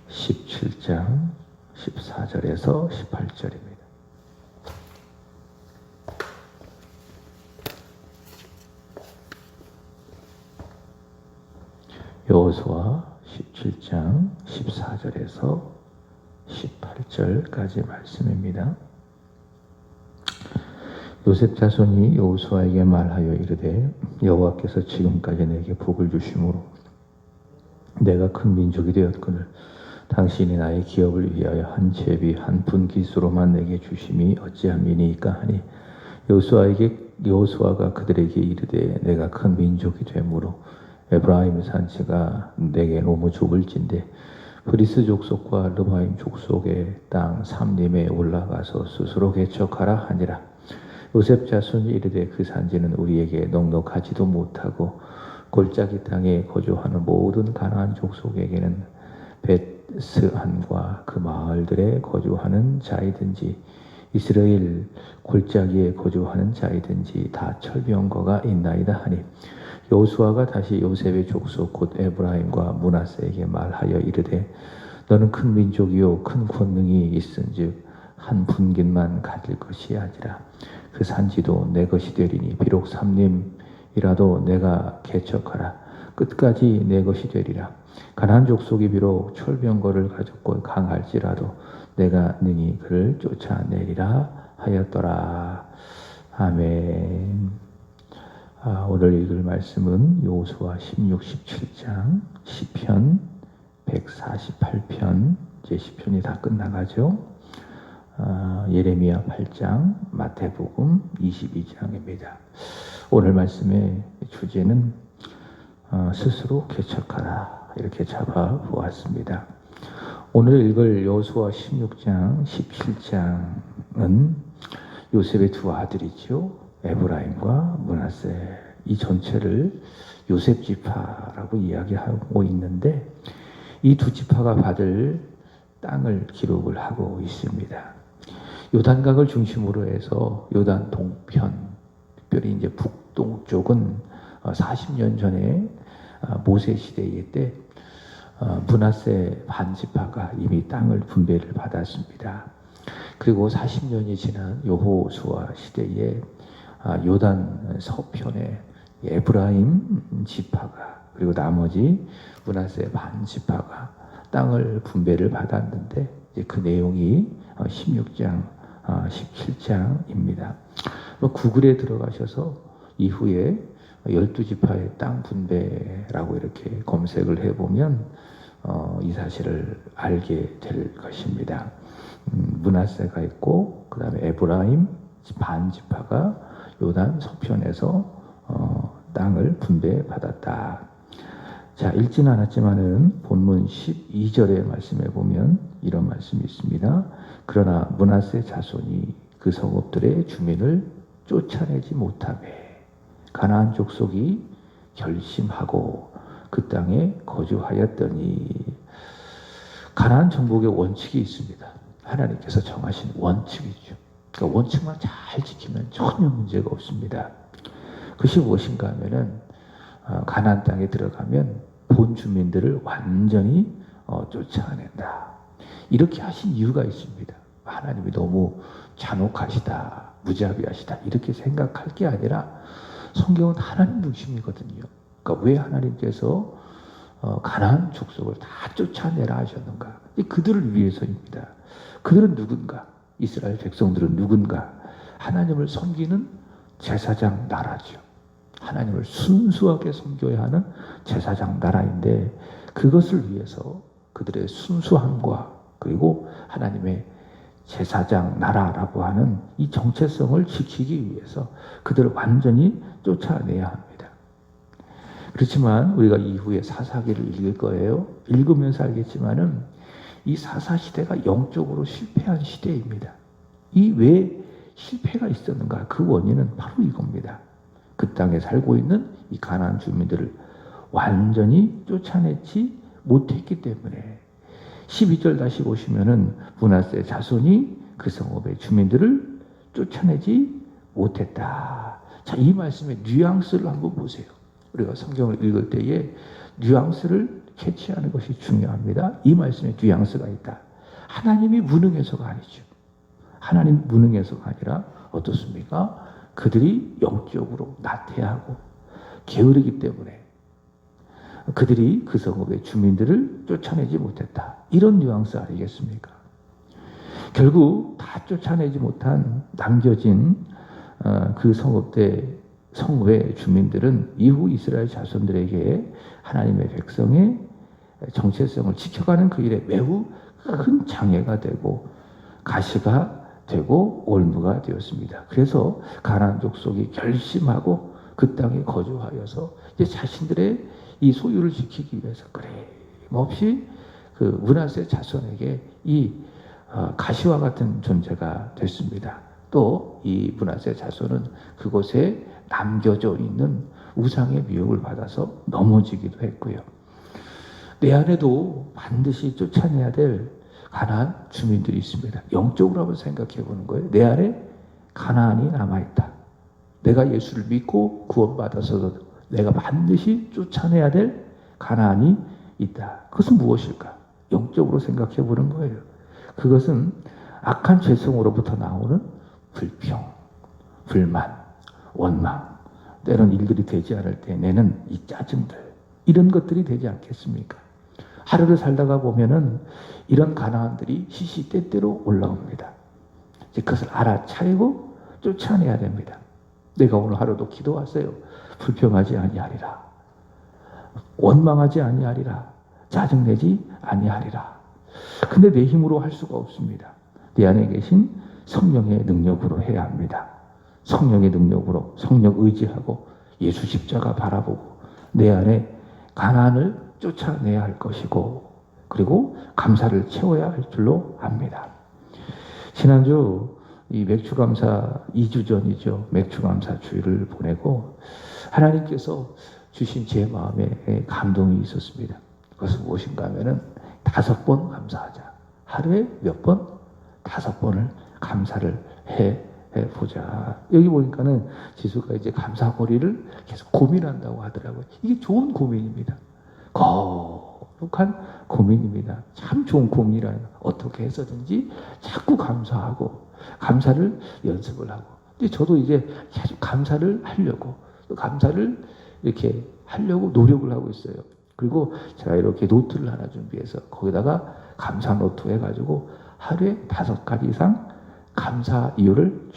17장 14절에서 18절입니다. 여호수아 17장 14절에서 18절까지 말씀입니다. 요셉 자손이 여호수아에게 말하여 이르되 여호와께서 지금까지 내게 복을 주심으로 내가 큰 민족이 되었거늘 당신이 나의 기업을 위하여 한 제비 한 분깃으로만 내게 주심이 어찌함이니까 하니 여호수아가 그들에게 이르되 내가 큰 민족이 되므로 에브라임 산지가 내게 너무 좁을진대 브리스 족속과 르바임 족속의 땅 삼림에 올라가서 스스로 개척하라 하니라. 요셉 자손이 이르되 그 산지는 우리에게 넉넉하지도 못하고 골짜기 땅에 거주하는 모든 가나안 족속에게는 벳스안과 그 마을들에 거주하는 자이든지 이스라엘 골짜기에 거주하는 자이든지 다 철병거가 있나이다 하니 여호수아가 다시 요셉의 족속 곧 에브라임과 므낫세에게 말하여 이르되 너는 큰 민족이요 큰 권능이 있은즉 한 분깃만 가질 것이 아니라 그 산지도 내 것이 되리니 비록 삼림이라도 내가 개척하라 끝까지 내 것이 되리라. 가나안 족속이 비록 철병거를 가졌고 강할지라도 내가 능히 그를 쫓아내리라 하였더라. 아멘. 오늘 읽을 말씀은 여호수아 16, 17장, 시편 148편, 이제 시편이 다 끝나가죠. 예레미야 8장, 마태복음 22장입니다. 오늘 말씀의 주제는 스스로 개척하라 이렇게 잡아보았습니다. 오늘 읽을 여호수아 16장, 17장은 요셉의 두 아들이죠. 에브라임과 므낫세 이 전체를 요셉 지파라고 이야기하고 있는데 이 두 지파가 받을 땅을 기록을 하고 있습니다. 요단강을 중심으로 해서 요단 동편, 특별히 이제 북동쪽은 40년 전에 모세 시대의 때 므낫세 반지파가 이미 땅을 분배를 받았습니다. 그리고 40년이 지난 여호수아 시대에 요단 서편에 에브라임 지파가 그리고 나머지 므낫세 반지파가 땅을 분배를 받았는데 이제 그 내용이 16장, 17장입니다. 구글에 들어가셔서 이후에 12지파의 땅 분배라고 이렇게 검색을 해보면 이 사실을 알게 될 것입니다. 므낫세가 있고 그 다음에 에브라임 반지파가 요단 서편에서 땅을 분배받았다. 자, 읽지는 않았지만은 본문 12절의 말씀에 보면 이런 말씀이 있습니다. 그러나 므낫세 자손이 그 성읍들의 주민을 쫓아내지 못하매 가나안 족속이 결심하고 그 땅에 거주하였더니 가나안 정복의 원칙이 있습니다. 하나님께서 정하신 원칙이죠. 그러니까 원칙만 잘 지키면 전혀 문제가 없습니다. 그것이 무엇인가 하면은 가나안 땅에 들어가면 본 주민들을 완전히 쫓아낸다. 이렇게 하신 이유가 있습니다. 하나님이 너무 잔혹하시다, 무자비하시다 이렇게 생각할 게 아니라 성경은 하나님 중심이거든요. 그러니까 왜 하나님께서 가나안 족속을 다 쫓아내라 하셨는가? 그들을 위해서입니다. 그들은 누군가? 이스라엘 백성들은 누군가? 하나님을 섬기는 제사장 나라죠. 하나님을 순수하게 섬겨야 하는 제사장 나라인데 그것을 위해서 그들의 순수함과 그리고 하나님의 제사장 나라라고 하는 이 정체성을 지키기 위해서 그들을 완전히 쫓아내야 합니다. 그렇지만 우리가 이후에 사사기를 읽을 거예요. 읽으면서 알겠지만은 이 사사시대가 영적으로 실패한 시대입니다. 이 왜 실패가 있었는가? 그 원인은 바로 이겁니다. 그 땅에 살고 있는 이 가나안 주민들을 완전히 쫓아내지 못했기 때문에 12절 다시 보시면은 므낫세 자손이 그 성읍의 주민들을 쫓아내지 못했다. 자, 이 말씀의 뉘앙스를 한번 보세요. 우리가 성경을 읽을 때에 뉘앙스를 캐치하는 것이 중요합니다. 이 말씀에 뉘앙스가 있다. 하나님이 무능해서가 아니죠. 하나님 무능해서가 아니라 어떻습니까? 그들이 영적으로 나태하고 게으르기 때문에 그들이 그 성읍의 주민들을 쫓아내지 못했다. 이런 뉘앙스 아니겠습니까? 결국 다 쫓아내지 못한 남겨진 그 성읍의 주민들은 이후 이스라엘 자손들에게 하나님의 백성의 정체성을 지켜가는 그 일에 매우 큰 장애가 되고 가시가 되고 올무가 되었습니다. 그래서 가나안 족속이 결심하고 그 땅에 거주하여서 이제 자신들의 이 소유를 지키기 위해서 끊임없이 그 므낫세 자손에게 이 가시와 같은 존재가 됐습니다. 또 이 므낫세 자손은 그곳에 남겨져 있는 우상의 미혹을 받아서 넘어지기도 했고요. 내 안에도 반드시 쫓아내야 될 가나안 주민들이 있습니다. 영적으로 한번 생각해 보는 거예요. 내 안에 가나안이 남아있다. 내가 예수를 믿고 구원받아서도 내가 반드시 쫓아내야 될 가나안이 있다. 그것은 무엇일까? 영적으로 생각해 보는 거예요. 그것은 악한 죄성으로부터 나오는 불평, 불만, 원망, 때론 일들이 되지 않을 때 내는 이 짜증들, 이런 것들이 되지 않겠습니까? 하루를 살다가 보면은 이런 가나안들이 시시때때로 올라옵니다. 이제 그것을 알아차리고 쫓아내야 됩니다. 내가 오늘 하루도 기도했어요. 불평하지 아니하리라. 원망하지 아니하리라. 짜증내지 아니하리라. 근데 내 힘으로 할 수가 없습니다. 내 안에 계신 성령의 능력으로 해야 합니다. 성령의 능력으로 성령 의지하고 예수 십자가 바라보고 내 안에 가나안을 쫓아내야 할 것이고 그리고 감사를 채워야 할 줄로 압니다. 지난주 이 맥주감사 2주 전이죠. 맥주감사 주일을 보내고 하나님께서 주신 제 마음에 감동이 있었습니다. 그것은 무엇인가 하면은 5번 감사하자. 하루에 몇 번? 5번을 감사를 해보자. 여기 보니까는 지수가 이제 감사거리를 계속 고민한다고 하더라고요. 이게 좋은 고민입니다. 거룩한 고민입니다. 참 좋은 고민이라는 어떻게 해서든지 자꾸 감사하고 감사를 연습을 하고. 근데 저도 이제 계속 감사를 하려고 또 감사를 이렇게 하려고 노력을 하고 있어요. 그리고 제가 이렇게 노트를 하나 준비해서 거기다가 감사 노트 해가지고 하루에 5가지 이상 감사 이유를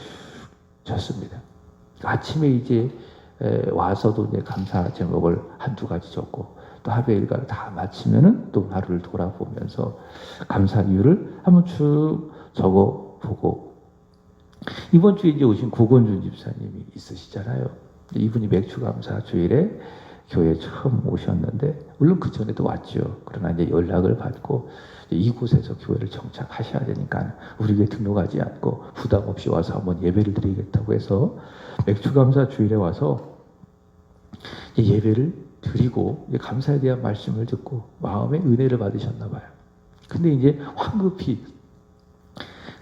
적습니다. 아침에 이제 와서도 이제 감사 제목을 1-2가지 적고 또 하루의 일과를 다 마치면은 또 하루를 돌아보면서 감사 이유를 한번 쭉 적어보고 이번 주에 이제 오신 구건준 집사님이 있으시잖아요. 이분이 맥주감사 주일에 교회에 처음 오셨는데 물론 그 전에도 왔죠. 그러나 이제 연락을 받고 이곳에서 교회를 정착하셔야 되니까 우리 교회 등록하지 않고 부담 없이 와서 한번 예배를 드리겠다고 해서 맥주감사 주일에 와서 예배를 드리고 감사에 대한 말씀을 듣고 마음의 은혜를 받으셨나 봐요. 근데 이제 황급히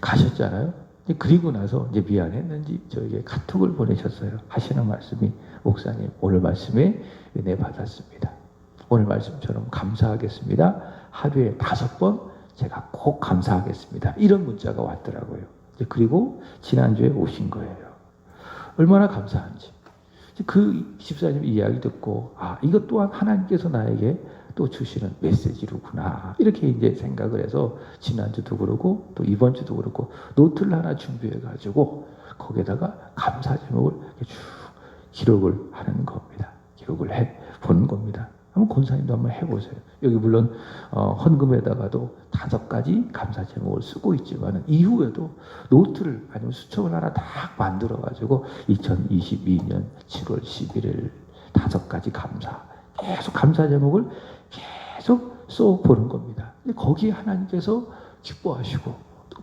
가셨잖아요. 그리고 나서 이제 미안했는지 저에게 카톡을 보내셨어요. 하시는 말씀이 목사님 오늘 말씀에 은혜 받았습니다. 오늘 말씀처럼 감사하겠습니다. 하루에 5번 제가 꼭 감사하겠습니다. 이런 문자가 왔더라고요. 그리고 지난주에 오신 거예요. 얼마나 감사한지. 그 집사님 이야기 듣고 이것 또한 하나님께서 나에게 또 주시는 메시지로구나 이렇게 이제 생각을 해서 지난주도 그러고 또 이번 주도 그렇고 노트를 하나 준비해 가지고 거기에다가 감사 제목을 쭉 기록을 하는 겁니다. 기록을 해 보는 겁니다. 한번 권사님도 한번 해보세요. 여기 물론 헌금에다가도 5가지 감사 제목을 쓰고 있지만 이후에도 노트를 아니면 수첩을 하나 딱 만들어 가지고 2022년 7월 11일 5가지 감사 계속 감사 제목을 계속 써보는 겁니다. 거기에 하나님께서 기뻐하시고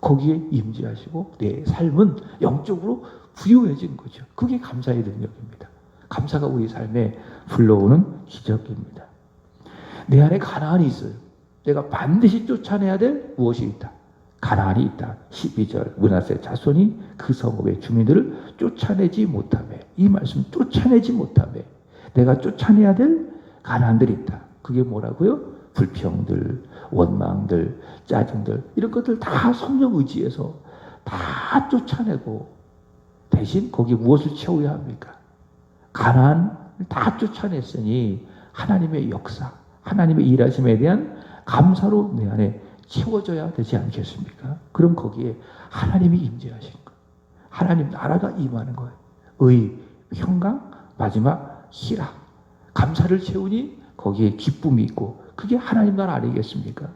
거기에 임재하시고 내 삶은 영적으로 부유해진 거죠. 그게 감사의 능력입니다. 감사가 우리 삶에 불러오는 기적입니다. 내 안에 가나안이 있어요. 내가 반드시 쫓아내야 될 무엇이 있다. 가나안이 있다. 12절 므낫세 자손이 그 성읍의 주민들을 쫓아내지 못하며 이 말씀 쫓아내지 못하며 내가 쫓아내야 될 가나안들이 있다. 그게 뭐라고요? 불평들, 원망들, 짜증들 이런 것들 다 성령 의지에서 다 쫓아내고 대신 거기 무엇을 채워야 합니까? 가난을 다 쫓아냈으니 하나님의 역사, 하나님의 일하심에 대한 감사로 내 안에 채워져야 되지 않겠습니까? 그럼 거기에 하나님이 임재하신 거예요. 하나님 나라가 임하는 거예요. 의, 평강, 마지막 희락. 감사를 채우니 거기에 기쁨이 있고 그게 하나님 나라 아니겠습니까?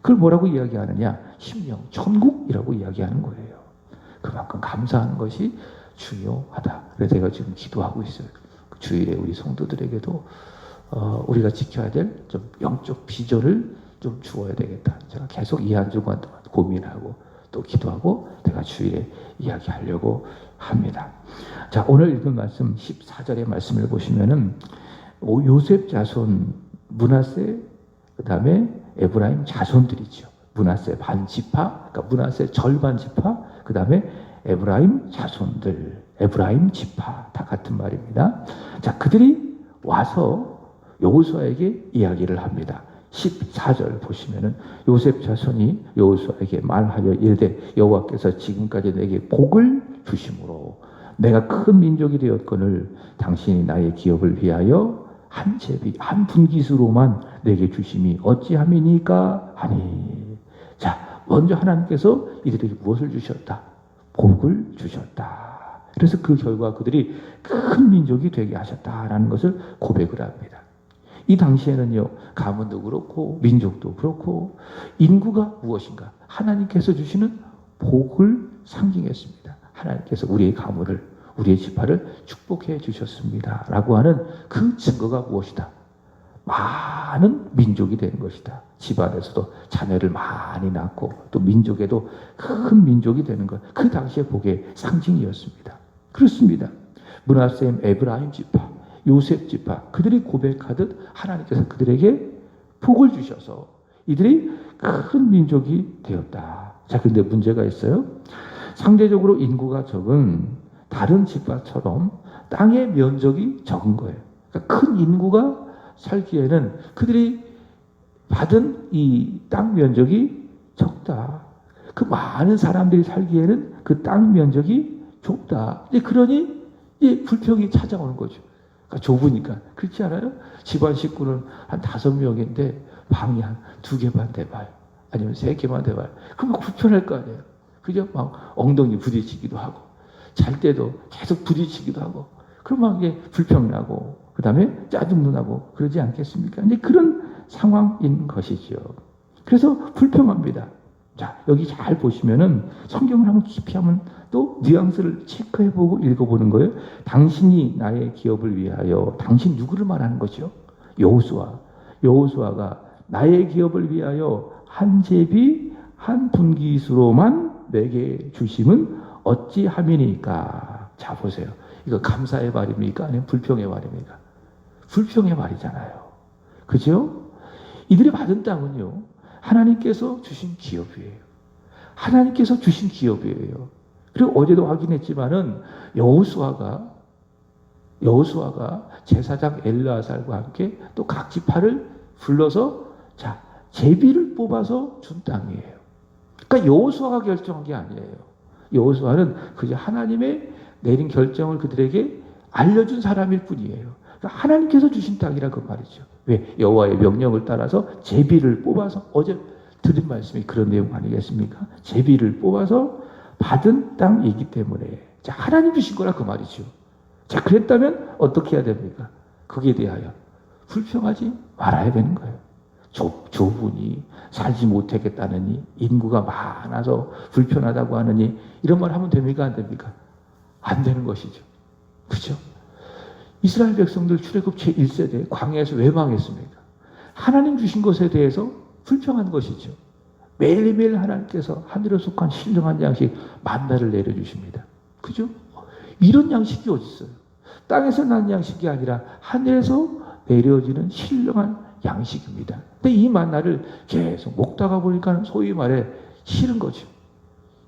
그걸 뭐라고 이야기하느냐? 심령, 천국이라고 이야기하는 거예요. 그만큼 감사하는 것이 중요하다. 그래서 제가 지금 기도하고 있어요. 주일에 우리 성도들에게도 우리가 지켜야 될 좀 영적 비전을 좀 주어야 되겠다. 제가 계속 이 한 주간 동안 고민하고 또 기도하고 제가 주일에 이야기하려고 합니다. 자, 오늘 읽은 말씀 14절의 말씀을 보시면은 요셉 자손 므낫세 그다음에 에브라임 자손들이죠. 므낫세 반지파, 그러니까 므낫세 절반 지파, 그다음에 에브라임 자손들, 에브라임 지파 다 같은 말입니다. 자, 그들이 와서 여호수아에게 이야기를 합니다. 14절 보시면은 요셉 자손이 여호수아에게 말하여 이르되 여호와께서 지금까지 내게 복을 주심으로 내가 큰 민족이 되었거늘 당신이 나의 기업을 위하여 한 제비 한 분깃으로만 내게 주심이 어찌함이니까 하니. 자, 먼저 하나님께서 이들에게 무엇을 주셨다? 복을 주셨다. 그래서 그 결과 그들이 큰 민족이 되게 하셨다라는 것을 고백을 합니다. 이 당시에는요, 가문도 그렇고 민족도 그렇고 인구가 무엇인가? 하나님께서 주시는 복을 상징했습니다. 하나님께서 우리의 가문을, 우리의 지파를 축복해 주셨습니다. 라고 하는 그 증거가 무엇이다? 많은 민족이 되는 것이다. 집안에서도 자녀를 많이 낳고 또 민족에도 큰 민족이 되는 것. 그 당시의 복의 상징이었습니다. 그렇습니다. 므낫세 에브라임 지파, 요셉 지파 그들이 고백하듯 하나님께서 그들에게 복을 주셔서 이들이 큰 민족이 되었다. 자, 근데 문제가 있어요. 상대적으로 인구가 적은 다른 지파처럼 땅의 면적이 적은 거예요. 그러니까 큰 인구가 살기에는 그들이 받은 이 땅 면적이 적다. 그 많은 사람들이 살기에는 그 땅 면적이 좁다. 이제 그러니 이제 불평이 찾아오는 거죠. 그러니까 좁으니까. 그렇지 않아요? 집안 식구는 한 5명인데 방이 한 2개 반 대발 아니면 3개 반 대발. 그럼 불편할 거 아니에요. 그죠? 막 엉덩이 부딪히기도 하고 잘 때도 계속 부딪히기도 하고 그러면 이게 불평이 나고 그 다음에 짜증도 나고 그러지 않겠습니까? 이제 그런 상황인 것이죠. 그래서 불평합니다. 자, 여기 잘 보시면은 성경을 한번 깊이 한번 또 뉘앙스를 체크해보고 읽어보는 거예요. 당신이 나의 기업을 위하여, 당신 누구를 말하는 거죠? 여호수아. 여호수아가 나의 기업을 위하여 한 제비 한 분깃으로만 내게 주심은 어찌함이니까. 자, 보세요. 이거 감사의 말입니까? 아니면 불평의 말입니까? 불평의 말이잖아요. 그죠? 이들이 받은 땅은요, 하나님께서 주신 기업이에요. 하나님께서 주신 기업이에요. 그리고 어제도 확인했지만은 여호수아가 제사장 엘르아살과 함께 또 각 지파를 불러서 자, 제비를 뽑아서 준 땅이에요. 그러니까 여호수아가 결정한 게 아니에요. 여호수아는 그저 하나님의 내린 결정을 그들에게 알려준 사람일 뿐이에요. 그러니까 하나님께서 주신 땅이라 그 말이죠. 왜? 여호와의 명령을 따라서 제비를 뽑아서 어제 드린 말씀이 그런 내용 아니겠습니까? 제비를 뽑아서 받은 땅이기 때문에 자, 하나님 주신 거라 그 말이죠. 자, 그랬다면 어떻게 해야 됩니까? 거기에 대하여 불평하지 말아야 되는 거예요. 좁으니 살지 못하겠다느니 인구가 많아서 불편하다고 하느니 이런 말 하면 됩니까? 안 됩니까? 안 되는 것이죠. 그렇죠? 이스라엘 백성들 출애굽 제1세대 광야에서 왜 망했습니까? 하나님 주신 것에 대해서 불평한 것이죠. 매일매일 하나님께서 하늘에 속한 신령한 양식 만나를 내려주십니다. 그죠? 이런 양식이 어디 있어요? 땅에서 난 양식이 아니라 하늘에서 내려지는 신령한 양식입니다. 근데 이 만나를 계속 먹다가 보니까 소위 말해 싫은 거죠.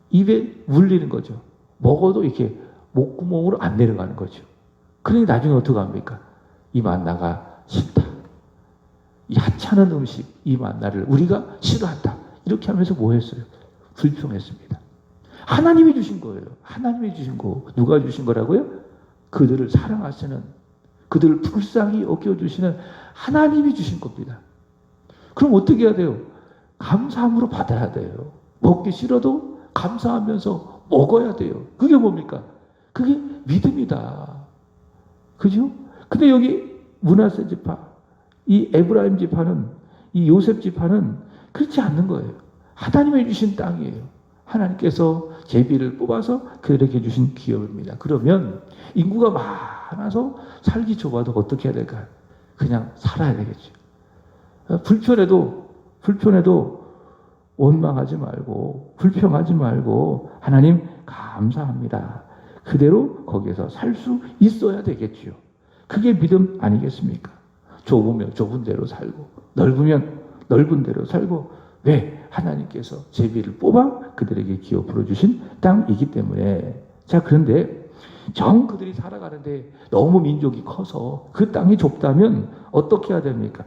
입에 물리는 거죠. 먹어도 이렇게 목구멍으로 안 내려가는 거죠. 그러니 나중에 어떻게 합니까? 이 만나가 싫다. 이 하찮은 음식, 이 만나를 우리가 싫어한다. 이렇게 하면서 뭐 했어요? 불평했습니다. 하나님이 주신 거예요. 하나님이 주신 거. 누가 주신 거라고요? 그들을 사랑하시는, 그들을 불쌍히 여겨주시는 하나님이 주신 겁니다. 그럼 어떻게 해야 돼요? 감사함으로 받아야 돼요. 먹기 싫어도 감사하면서 먹어야 돼요. 그게 뭡니까? 그게 믿음이다. 그죠? 근데 여기 므낫세 지파, 이 에브라임 지파는, 이 요셉 지파는 그렇지 않는 거예요. 하나님이 주신 땅이에요. 하나님께서 제비를 뽑아서 그들에게 주신 기업입니다. 그러면 인구가 많아서 살기 좁아도 어떻게 해야 될까요? 그냥 살아야 되겠죠. 불편해도 원망하지 말고, 불평하지 말고, 하나님 감사합니다. 그대로 거기에서 살 수 있어야 되겠지요. 그게 믿음 아니겠습니까? 좁으면 좁은 대로 살고, 넓으면 넓은 대로 살고, 왜? 하나님께서 제비를 뽑아 그들에게 기업으로 주신 땅이기 때문에. 자, 그런데 정 그들이 살아가는데 너무 민족이 커서 그 땅이 좁다면 어떻게 해야 됩니까?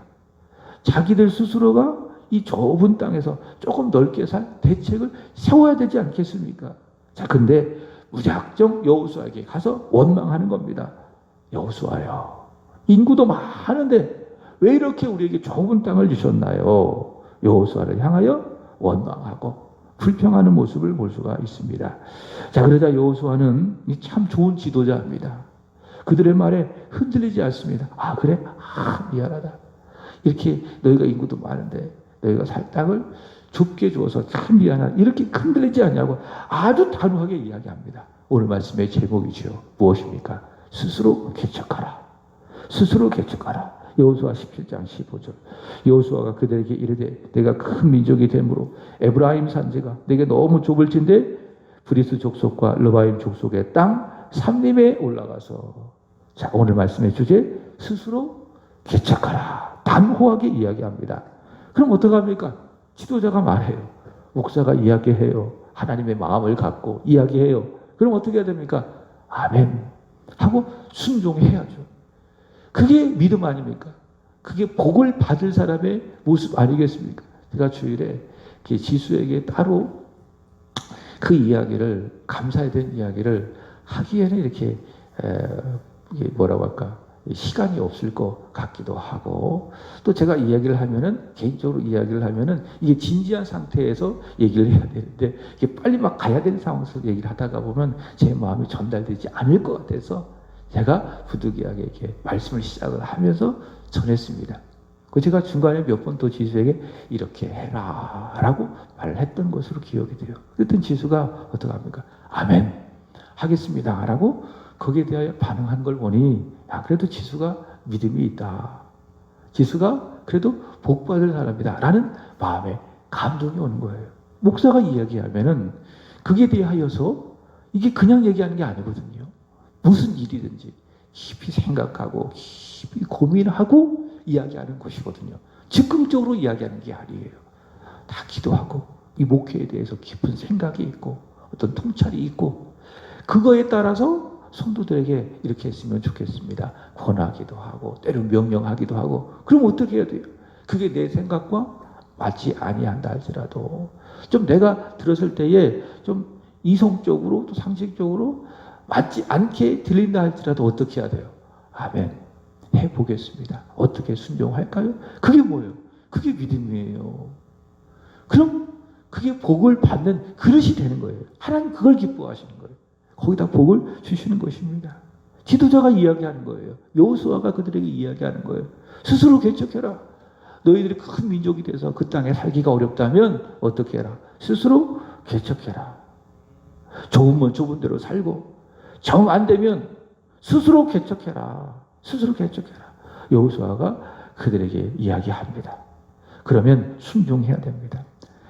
자기들 스스로가 이 좁은 땅에서 조금 넓게 살 대책을 세워야 되지 않겠습니까? 자, 근데 무작정 여호수아에게 가서 원망하는 겁니다. 여호수아요, 인구도 많은데 왜 이렇게 우리에게 좁은 땅을 주셨나요? 여호수아를 향하여 원망하고 불평하는 모습을 볼 수가 있습니다. 자, 그러자 여호수아는 참 좋은 지도자입니다. 그들의 말에 흔들리지 않습니다. 아, 그래? 아, 미안하다. 이렇게 너희가 인구도 많은데 너희가 살 땅을 좁게 주어서 참 미안하다. 이렇게 흔들리지 않냐고 아주 단호하게 이야기합니다. 오늘 말씀의 제목이죠. 무엇입니까? 스스로 개척하라. 스스로 개척하라. 여호수아 17장 15절. 여호수아가 그들에게 이르되 내가 큰 민족이 되므로 에브라임 산지가 내게 너무 좁을진데 브리스 족속과 르바임 족속의 땅 삼림에 올라가서. 자, 오늘 말씀의 주제 스스로 개척하라. 단호하게 이야기합니다. 그럼 어떡합니까? 지도자가 말해요. 목사가 이야기해요. 하나님의 마음을 갖고 이야기해요. 그럼 어떻게 해야 됩니까? 아멘 하고 순종해야죠. 그게 믿음 아닙니까? 그게 복을 받을 사람의 모습 아니겠습니까? 제가 주일에 지수에게 따로 그 이야기를, 감사에 대한 이야기를 하기에는 이렇게 뭐라고 할까, 시간이 없을 것 같기도 하고, 또 제가 이야기를 하면은, 개인적으로 이야기를 하면은 이게 진지한 상태에서 얘기를 해야 되는데 이게 빨리 막 가야 되는 상황에서 얘기를 하다가 보면 제 마음이 전달되지 않을 것 같아서 제가 부득이하게 이렇게 말씀을 시작을 하면서 전했습니다. 그 제가 중간에 몇 번 또 지수에게 이렇게 해라 라고 말을 했던 것으로 기억이 돼요. 그랬더니 지수가 어떡합니까? 아멘 하겠습니다 라고 거기에 대하여 반응한 걸 보니, 야, 그래도 지수가 믿음이 있다. 지수가 그래도 복받을 사람이다 라는 마음에 감동이 오는 거예요. 목사가 이야기하면은 그게 대하여서 이게 그냥 얘기하는 게 아니거든요. 무슨 일이든지 깊이 생각하고 깊이 고민하고 이야기하는 것이거든요. 즉흥적으로 이야기하는 게 아니에요. 다 기도하고 이 목회에 대해서 깊은 생각이 있고 어떤 통찰이 있고, 그거에 따라서 성도들에게 이렇게 했으면 좋겠습니다. 권하기도 하고 때로 명령하기도 하고. 그럼 어떻게 해야 돼요? 그게 내 생각과 맞지 아니한다 할지라도 좀 내가 들었을 때에 좀 이성적으로 또 상식적으로 맞지 않게 들린다 할지라도 어떻게 해야 돼요? 아멘 해보겠습니다. 어떻게 순종할까요? 그게 뭐예요? 그게 믿음이에요. 그럼 그게 복을 받는 그릇이 되는 거예요. 하나님 그걸 기뻐하시는 거예요. 거기다 복을 주시는 것입니다. 지도자가 이야기하는 거예요. 여호수아가 그들에게 이야기하는 거예요. 스스로 개척해라. 너희들이 큰 민족이 돼서 그 땅에 살기가 어렵다면 어떻게 해라? 스스로 개척해라. 좁으면 좁은 대로 살고, 정 안 되면 스스로 개척해라. 스스로 개척해라. 여호수아가 그들에게 이야기합니다. 그러면 순종해야 됩니다.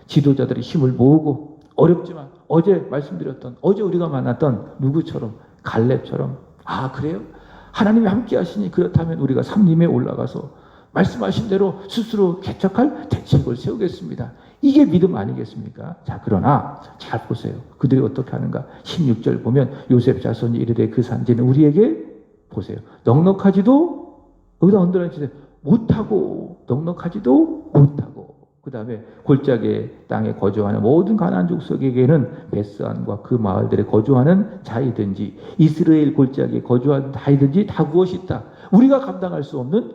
지도자들이 힘을 모으고, 어렵지만 어제 말씀드렸던, 어제 우리가 만났던 누구처럼, 갈렙처럼, 아 그래요? 하나님이 함께 하시니 그렇다면 우리가 삼림에 올라가서 말씀하신 대로 스스로 개척할 대책을 세우겠습니다. 이게 믿음 아니겠습니까? 자, 그러나 잘 보세요. 그들이 어떻게 하는가? 16절 보면 요셉 자손이 이르되 그 산지는 우리에게, 보세요, 넉넉하지도, 여기다 언더라인 치세요, 못하고 넉넉하지도 못하고 그 다음에 골짜기 땅에 거주하는 모든 가나안 족속에게는 베스안과 그 마을들에 거주하는 자이든지 이스라엘 골짜기에 거주하는 자이든지 다 그것이 있다. 우리가 감당할 수 없는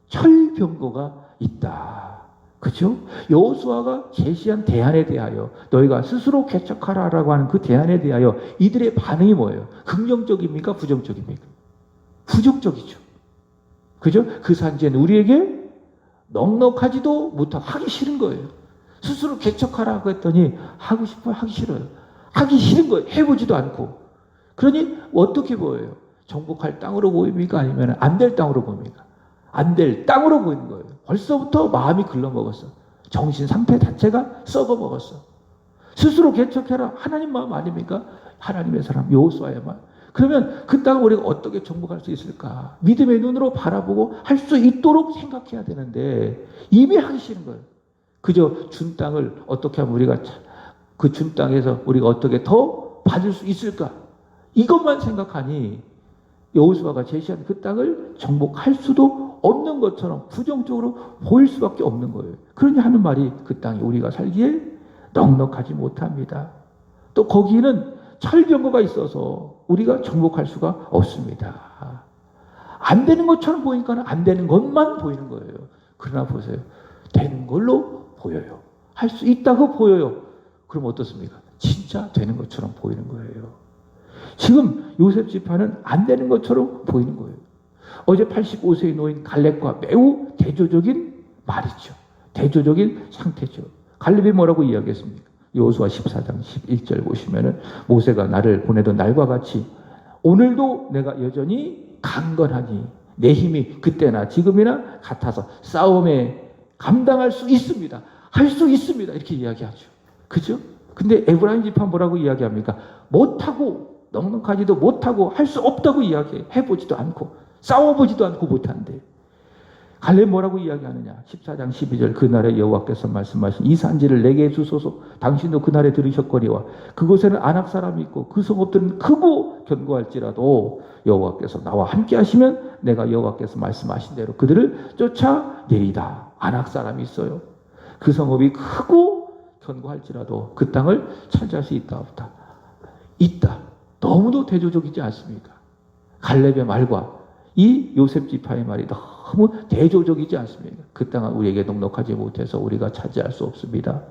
철병거가 있다. 그렇죠? 여호수아가 제시한 대안에 대하여 너희가 스스로 개척하라라고 하는 그 대안에 대하여 이들의 반응이 뭐예요? 긍정적입니까? 부정적입니까? 부정적이죠. 그죠? 그 산지에는 우리에게 넉넉하지도 못하고 하기 싫은 거예요. 스스로 개척하라고 했더니 하고 싶어요? 하기 싫어요. 하기 싫은 거예요. 해보지도 않고. 그러니 어떻게 보여요? 정복할 땅으로 보입니까? 아니면 안 될 땅으로 보입니까? 안 될 땅으로 보이는 거예요. 벌써부터 마음이 글러먹었어. 정신 상태 자체가 썩어먹었어. 스스로 개척해라. 하나님 마음 아닙니까? 하나님의 사람 여호수아의 말. 그러면 그 땅을 우리가 어떻게 정복할 수 있을까? 믿음의 눈으로 바라보고 할 수 있도록 생각해야 되는데 이미 하기 싫은 거예요. 그저 준 땅을 어떻게 하면 우리가 그 준 땅에서 우리가 어떻게 더 받을 수 있을까? 이것만 생각하니 여호수아가 제시한 그 땅을 정복할 수도 없는 것처럼 부정적으로 보일 수밖에 없는 거예요. 그러니 하는 말이 그 땅이 우리가 살기에 넉넉하지 못합니다. 또 거기는 철병거가 있어서 우리가 정복할 수가 없습니다. 안 되는 것처럼 보니까 안 되는 것만 보이는 거예요. 그러나 보세요. 되는 걸로 보여요. 할 수 있다고 보여요. 그럼 어떻습니까? 진짜 되는 것처럼 보이는 거예요. 지금 요셉 지파는 안 되는 것처럼 보이는 거예요. 어제 85세의 노인 갈렙과 매우 대조적인 말이죠. 대조적인 상태죠. 갈렙이 뭐라고 이야기했습니까? 여호수아 14장 11절 보시면은 모세가 나를 보내던 날과 같이 오늘도 내가 여전히 강건하니 내 힘이 그때나 지금이나 같아서 싸움에 감당할 수 있습니다. 할 수 있습니다. 이렇게 이야기하죠. 그죠? 근데 에브라임 지파 뭐라고 이야기합니까? 못하고 넉넉하지도 못하고 할 수 없다고 이야기해. 해보지도 않고 싸워보지도 않고 못한대. 갈렙 뭐라고 이야기하느냐? 14장 12절 그날에 여호와께서 말씀하신 이 산지를 내게 주소서. 당신도 그날에 들으셨거니와 그곳에는 아낙 사람이 있고 그 성읍들은 크고 견고할지라도 여호와께서 나와 함께 하시면 내가 여호와께서 말씀하신 대로 그들을 쫓아내리다. 아낙 사람이 있어요. 그 성읍이 크고 견고할지라도 그 땅을 차지할 수 있다 없다? 있다. 너무도 대조적이지 않습니까? 갈렙의 말과 이 요셉 지파의 말이 너무 대조적이지 않습니까? 그 땅은 우리에게 넉넉하지 못해서 우리가 차지할 수 없습니다.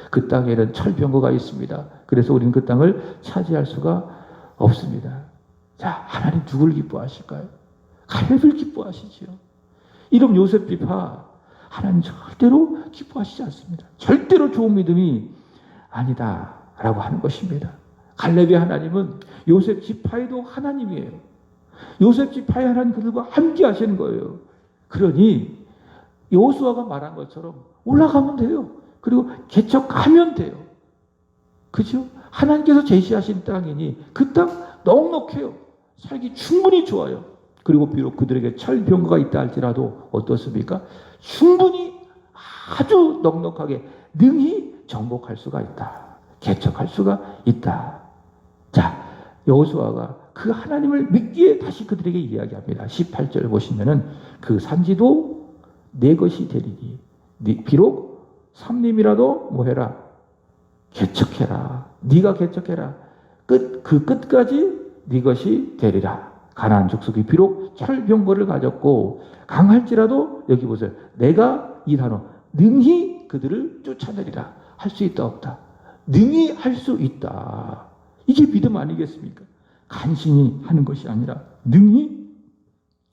그 땅에는 철병거가 있습니다. 그래서 우리는 그 땅을 차지할 수가 없습니다. 자, 하나님 누굴 기뻐하실까요? 갈렙을 기뻐하시지요. 이런 요셉 지파 하나님 절대로 기뻐하시지 않습니다. 절대로 좋은 믿음이 아니다라고 하는 것입니다. 갈렙의 하나님은 요셉 지파에도 하나님이에요. 요셉 지파의 하나님 그들과 함께 하시는 거예요. 그러니 여호수아가 말한 것처럼 올라가면 돼요. 그리고 개척하면 돼요. 그죠? 하나님께서 제시하신 땅이니 그 땅 넉넉해요. 살기 충분히 좋아요. 그리고 비록 그들에게 철병거가 있다 할지라도 어떻습니까? 충분히 아주 넉넉하게 능히 정복할 수가 있다. 개척할 수가 있다. 자, 여호수아가 그 하나님을 믿기에 다시 그들에게 이야기합니다. 18절 보시면은 그 산지도 내 것이 되리니 비록 삼림이라도 뭐 해라? 개척해라. 네가 개척해라. 그 끝까지 네 것이 되리라. 가나안 족속이 비록 철병거를 가졌고 강할지라도 여기 보세요. 내가 이 단어 능히 그들을 쫓아내리라. 할 수 있다 없다? 능히 할 수 있다. 이게 믿음 아니겠습니까? 간신히 하는 것이 아니라 능히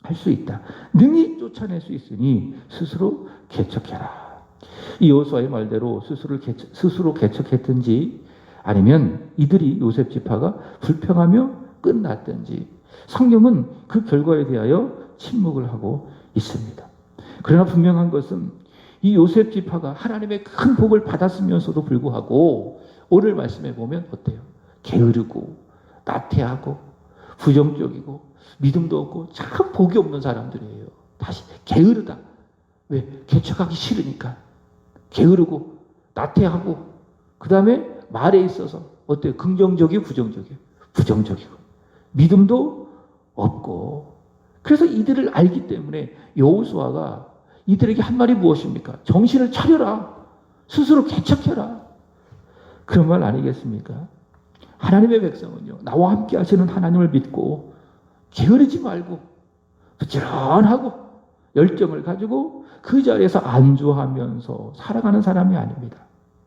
할 수 있다. 능히 쫓아낼 수 있으니 스스로 개척해라. 이 여호수아의 말대로 스스로 개척했든지 아니면 이들이 요셉 지파가 불평하며 끝났든지 성경은 그 결과에 대하여 침묵을 하고 있습니다. 그러나 분명한 것은 이 요셉 지파가 하나님의 큰 복을 받았으면서도 불구하고 오늘 말씀해 보면 어때요? 게으르고 나태하고 부정적이고 믿음도 없고 참 복이 없는 사람들이에요. 다시 게으르다. 왜? 개척하기 싫으니까. 게으르고 나태하고 그 다음에 말에 있어서 어때요? 긍정적이고 부정적이에요. 부정적이고 믿음도 없고 그래서 이들을 알기 때문에 여호수아가 이들에게 한 말이 무엇입니까? 정신을 차려라. 스스로 개척해라. 그런 말 아니겠습니까? 하나님의 백성은요, 나와 함께 하시는 하나님을 믿고 게으르지 말고 부지런하고 열정을 가지고 그 자리에서 안주하면서 살아가는 사람이 아닙니다.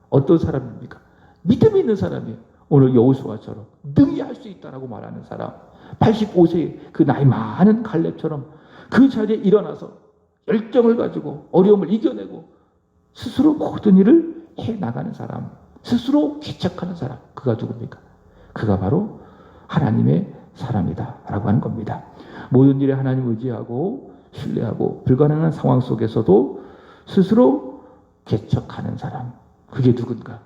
어떤 사람입니까? 믿음이 있는 사람이에요. 오늘 여호수아처럼 능히 할 수 있다라고 말하는 사람, 85세 그 나이 많은 갈렙처럼 그 자리에 일어나서 열정을 가지고 어려움을 이겨내고 스스로 모든 일을 해나가는 사람, 스스로 개척하는 사람, 그가 누굽니까? 그가 바로 하나님의 사람이다 라고 하는 겁니다. 모든 일에 하나님 의지하고 신뢰하고 불가능한 상황 속에서도 스스로 개척하는 사람, 그게 누군가?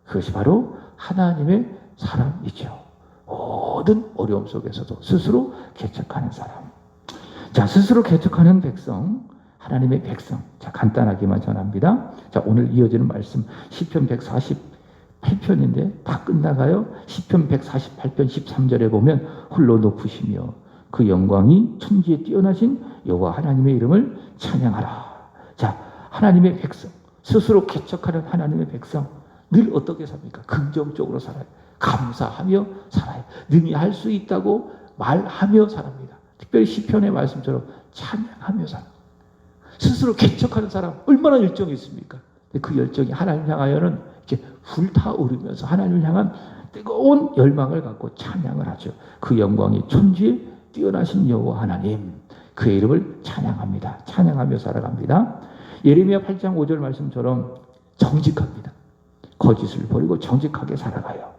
그것이 바로 하나님의 사람이죠. 모든 어려움 속에서도 스스로 개척하는 사람. 자, 스스로 개척하는 백성, 하나님의 백성. 자, 간단하게만 전합니다. 자, 오늘 이어지는 말씀 시편 148편인데 다 끝나가요. 시편 148편 13절에 보면 홀로 높으시며 그 영광이 천지에 뛰어나신 여호와 하나님의 이름을 찬양하라. 자, 하나님의 백성, 스스로 개척하는 하나님의 백성, 늘 어떻게 삽니까? 긍정적으로 살아요. 감사하며 살아요. 능히 할 수 있다고 말하며 살합니다. 특별히 시편의 말씀처럼 찬양하며 살아요. 스스로 개척하는 사람 얼마나 열정이 있습니까? 그 열정이 하나님 향하여는 이렇게 불타오르면서 하나님을 향한 뜨거운 열망을 갖고 찬양을 하죠. 그 영광이 천지에 뛰어나신 여호와 하나님, 그의 이름을 찬양합니다. 찬양하며 살아갑니다. 예레미야 8장 5절 말씀처럼 정직합니다. 거짓을 버리고 정직하게 살아가요.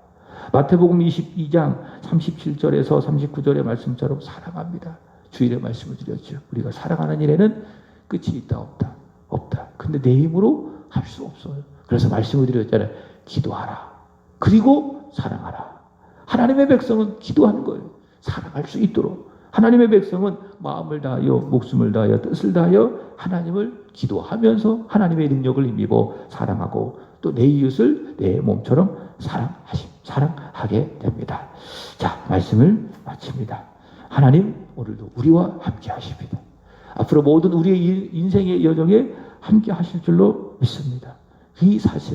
마태복음 22장 37절에서 39절의 말씀처럼 살아갑니다. 주일에 말씀을 드렸죠. 우리가 살아가는 일에는 끝이 있다 없다. 없다. 근데 내 힘으로 할 수 없어요. 그래서 말씀을 드렸잖아요. 기도하라. 그리고 사랑하라. 하나님의 백성은 기도하는 거예요. 살아갈 수 있도록. 하나님의 백성은 마음을 다하여 목숨을 다하여 뜻을 다하여 하나님을 기도하면서 하나님의 능력을 힘입어 사랑하고 또 내 이웃을 내 몸처럼 사랑하게 됩니다. 자, 말씀을 마칩니다. 하나님 오늘도 우리와 함께 하십니다. 앞으로 모든 우리의 인생의 여정에 함께 하실 줄로 믿습니다. 이 사실을